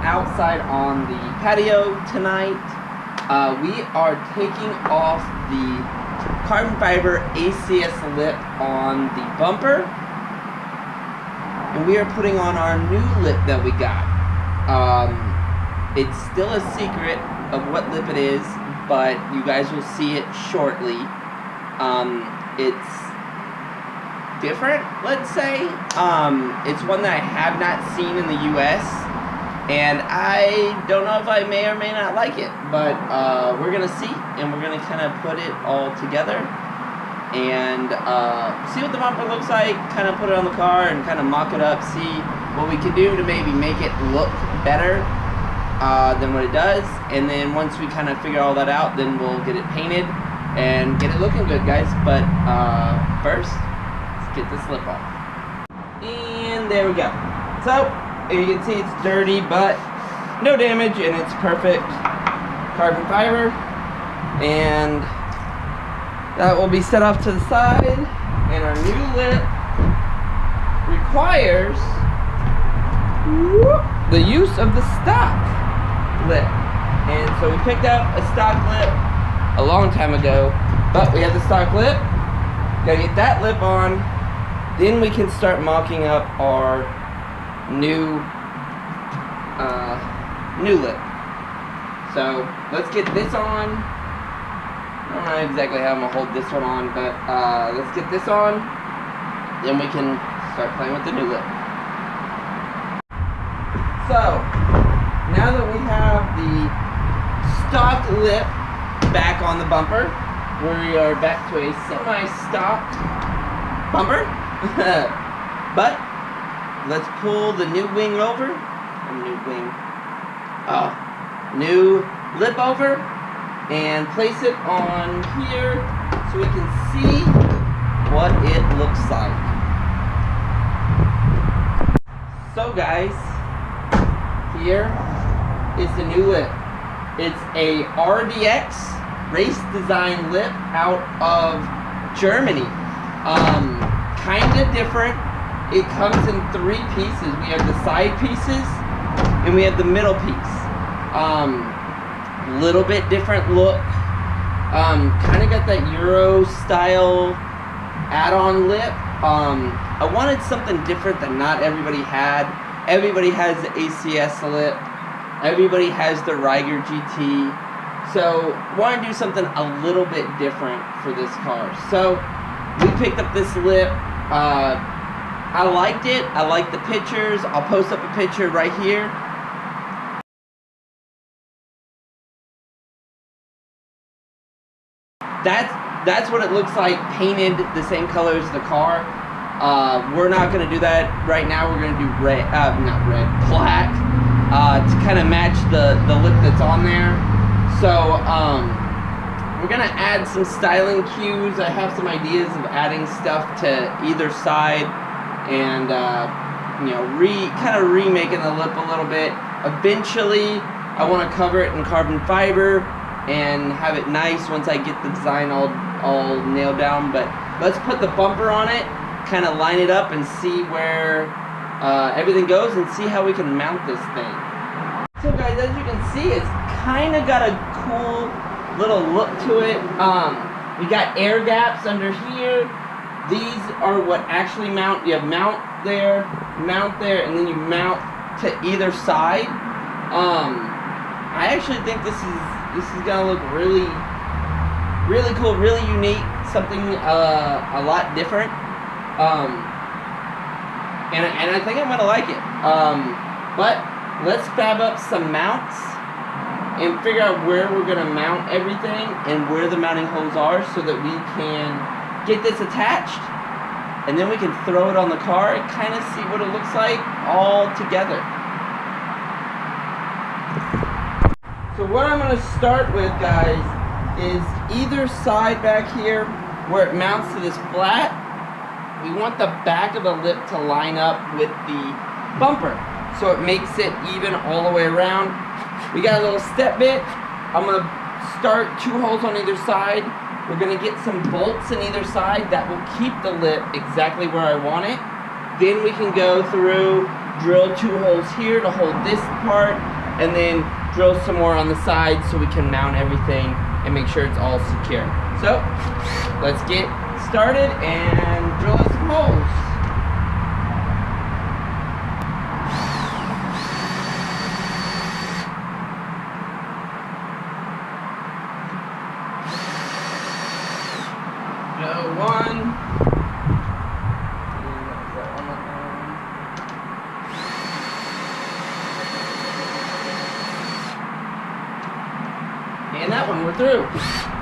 outside on the patio tonight. We are taking off the carbon fiber ACS lip on the bumper, and we are putting on our new lip that we got. It's still a secret of what lip it is, but you guys will see it shortly. It's different, let's say. It's one that I have not seen in the US, and I don't know if I may or may not like it, but we're gonna see, and we're gonna kind of put it all together and see what the bumper looks like, kind of put it on the car and kind of mock it up, see what we can do to maybe make it look better than what it does. And then once we kind of figure all that out, then we'll get it painted and get it looking good, guys. But first, let's get this lip off. And there we go. So you can see it's dirty, but no damage, and it's perfect carbon fiber. And that will be set off to the side. And our new lip requires the use of the stock lip. And so we picked up a stock lip a long time ago, but we have the stock lip. Gotta get that lip on, then we can start mocking up our new lip. So let's get this on. I don't know exactly how I'm gonna hold this one on, but let's get this on, then we can start playing with the new lip. So now that we have the stock lip back on the bumper, we are back to a semi-stock bumper. But let's pull the new wing over, new lip over, and place it on here so we can see what it looks like. So guys, here is the new lip. It's a RDX race design lip out of Germany. Kind of different. It comes in 3 pieces. We have the side pieces and we have the middle piece. Little bit different look. Kind of got that Euro style add-on lip. I wanted something different that not everybody had. Everybody has the ACS lip. Everybody has the Ryger GT. So want to do something a little bit different for this car. So we picked up this lip. I liked it. I like the pictures. I'll post up a picture right here. That's what it looks like painted the same color as the car. We're not going to do that right now. We're going to do red, not red, black, to kind of match the lip that's on there. So we're going to add some styling cues. I have some ideas of adding stuff to either side and you know, kind of remaking the lip a little bit. Eventually I want to cover it in carbon fiber and have it nice once I get the design all nailed down. But let's put the bumper on it, kind of line it up and see where everything goes and see how we can mount this thing. So guys, as you can see, it's kind of got a cool little look to it. We got air gaps under here. These are what actually mount. You have mount there, and then you mount to either side. I actually think this is gonna look really cool, really unique, something a lot different. And I think I'm gonna like it. But let's fab up some mounts and figure out where we're gonna mount everything and where the mounting holes are so that we can get this attached, and then we can throw it on the car and kind of see what it looks like all together. So what I'm going to start with, guys, is either side back here where it mounts to this flat. We want the back of the lip to line up with the bumper so it makes it even all the way around. We got a little step bit. I'm going to start 2 holes on either side. We're going to get some bolts on either side that will keep the lip exactly where I want it. Then we can go through, drill 2 holes here to hold this part, and then drill some more on the side so we can mount everything and make sure it's all secure. So let's get started and drill some holes. And that one, we're through.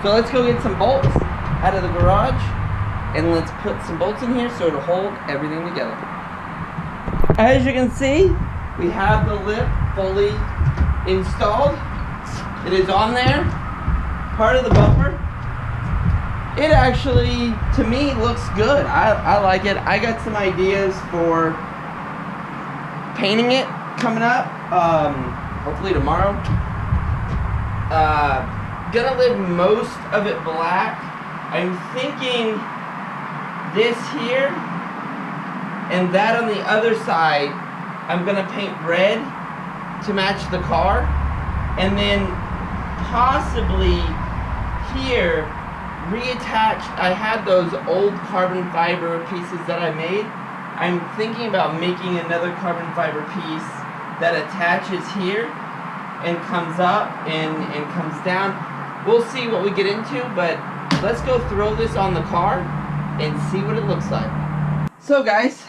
So let's go get some bolts out of the garage and let's put some bolts in here so it'll hold everything together. As you can see, we have the lip fully installed. It is on there, part of the bumper. It actually, to me, looks good. I like it. I got some ideas for painting it coming up, hopefully tomorrow. Gonna leave most of it black. I'm thinking this here and that on the other side I'm gonna paint red to match the car, and then possibly here reattach. I had those old carbon fiber pieces that I made. I'm thinking about making another carbon fiber piece that attaches here and comes up and comes down. We'll see what we get into, but let's go throw this on the car and see what it looks like. So guys,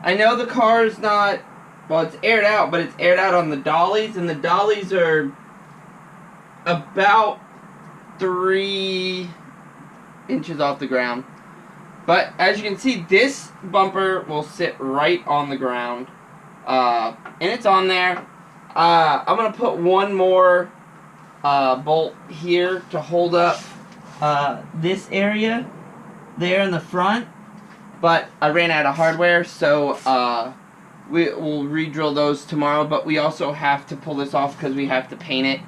I know the car is not, well, it's aired out, but it's aired out on the dollies, and the dollies are about 3 inches off the ground. But as you can see, this bumper will sit right on the ground, and it's on there. I'm going to put one more bolt here to hold up this area there in the front, but I ran out of hardware, so we'll re-drill those tomorrow. But we also have to pull this off because we have to paint it,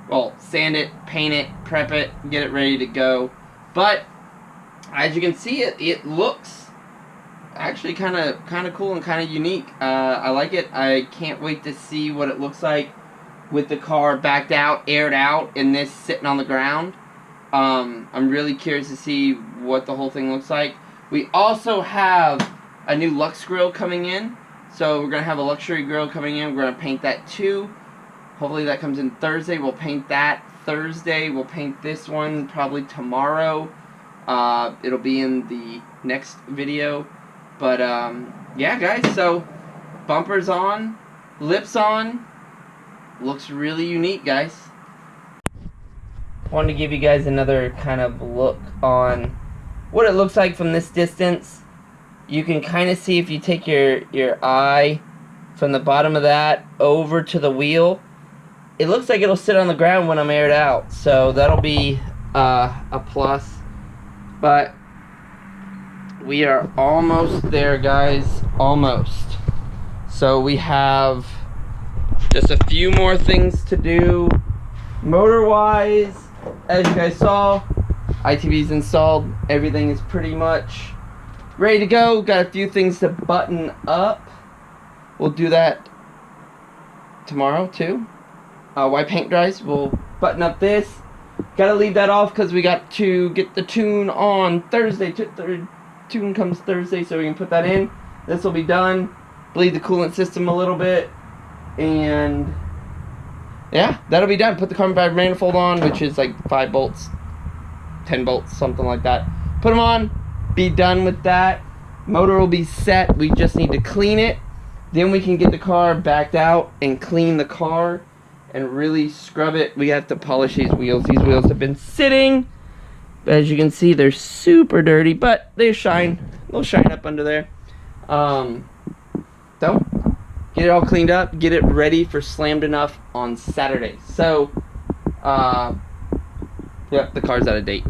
well, sand it, paint it, prep it, get it ready to go. But as you can see, it looks actually kind of cool and kind of unique. I like it. I can't wait to see what it looks like with the car backed out, aired out, and this sitting on the ground. I'm really curious to see what the whole thing looks like. We also have a new Lux grill coming in, so we're gonna have a luxury grill coming in. We're gonna paint that too. Hopefully that comes in Thursday. We'll paint that Thursday. We'll paint this one probably tomorrow. It'll be in the next video. But yeah guys, so bumpers on, lips on, looks really unique guys. Wanted to give you guys another kind of look on what it looks like from this distance. You can kind of see if you take your eye from the bottom of that over to the wheel, it looks like it'll sit on the ground when I'm aired out, so that'll be a plus. But we are almost there guys, almost. So we have just a few more things to do motor wise. As you guys saw, ITB's installed, everything is pretty much ready to go. Got a few things to button up, we'll do that tomorrow too. While paint dries, we'll button up this. Gotta leave that off because we got to get the tune on Thursday. Tune comes Thursday, so we can put that in. This will be done. Bleed the coolant system a little bit, and yeah, that'll be done. Put the carbon fiber manifold on, which is like 5 bolts, 10 bolts, something like that. Put them on, be done with that. Motor will be set. We just need to clean it. Then we can get the car backed out and clean the car and really scrub it. We have to polish these wheels. These wheels have been sitting. As you can see, they're super dirty, but they shine. They'll shine up under there. So, get it all cleaned up, get it ready for Slammed Enough on Saturday. So, yep, the car's out of date.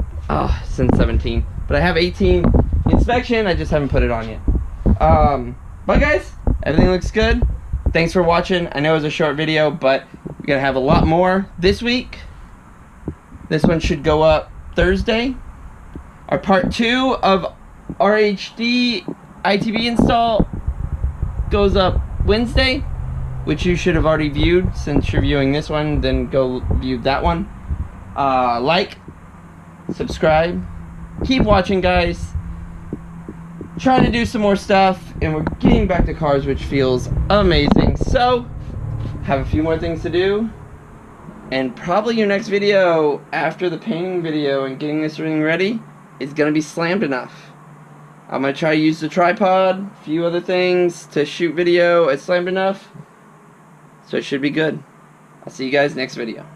Since 17. But I have 18 inspection, I just haven't put it on yet. But guys, everything looks good. Thanks for watching. I know it was a short video, but we're going to have a lot more this week. This one should go up Thursday. Our part 2 of RHD ITB install goes up Wednesday, which you should have already viewed since you're viewing this one. Then go view that one. Like, subscribe, keep watching, guys. Trying to do some more stuff, and we're getting back to cars, which feels amazing. So, have a few more things to do, and probably your next video after the painting video and getting this ring ready is gonna be slammed enough. I'm gonna try to use the tripod, a few other things to shoot video at slammed enough, so it should be good. I'll see you guys next video.